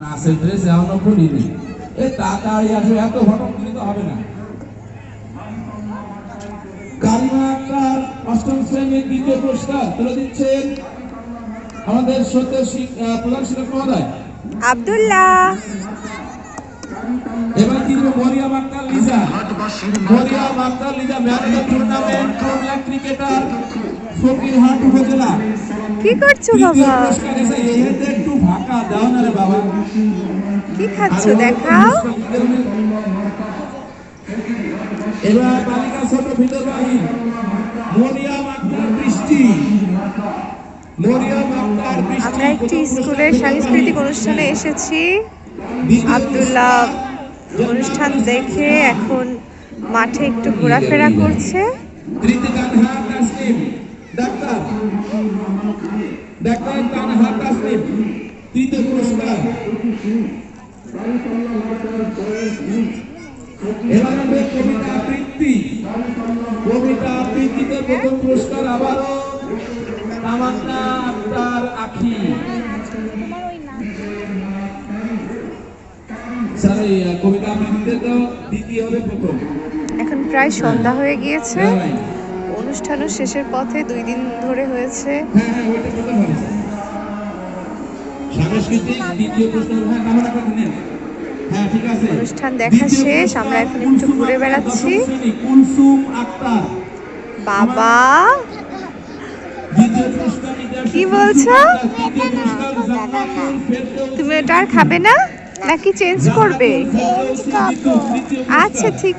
নাচের ড্রেস এমন পরিনি এই তাড়াতাড়ি আসবে, এত ঘটক দিলে তো হবে না। কালিমা আক্তার অষ্টম শ্রেণীর দ্বিতীয় পুরস্কার তুলে দিচ্ছেন আমাদের শ্রদ্ধেয় প্রধান শিক্ষক মহোদয় আব্দুল্লাহ। এবার কিন্তু Mariam Akter Liza, Mariam Akter Liza man of the tournament মহিলা ক্রিকেটার ফকিরহাট উপজেলা। কি করছো বাবা? একটু ফাঁকা দাও না রে বাবা, কি খাচ্ছো দেখাও। এবার বালিকা ছোট ভিতর বাহিনী মরিয়াম আক্তার বৃষ্টি, মরিয়াম আক্তার বৃষ্টি। আমরা একটি স্কুলের সাংস্কৃতিক অনুষ্ঠানে এসেছি। আব্দুল্লাহ অনুষ্ঠান দেখে এখন মাঠে একটু ঘোরাফেরা করছে। ডাক্তার ডাক্তার তানহা তাসনিম তৃতীয় পুরস্কার। এবার হবে কবিতা আবৃত্তি, কবিতা আবৃত্তিতে প্রথম পুরস্কার আবারও তামান্না আক্তার আখি। স্যার এই কবিতা আবৃত্তিতে তো দ্বিতীয় হবে প্রথম। এখন প্রায় সন্ধ্যা হয়ে গিয়েছে, অনুষ্ঠানও শেষের পথে, 2 দিন ধরে হয়েছে। সাংস্কৃতিক দ্বিতীয় পুরস্কার। হ্যাঁ তামান্না আক্তার নেন। হ্যাঁ ঠিক আছে, অনুষ্ঠান দেখা শেষ, আমরা এখন একটু ঘুরে বেড়াচ্ছি। কুলসুম আক্তার বাবা দ্বিতীয় পুরস্কার। কি বলছো? তুমি এটা আর খাবে না নাকি চেঞ্জ করবে? আচ্ছা ঠিক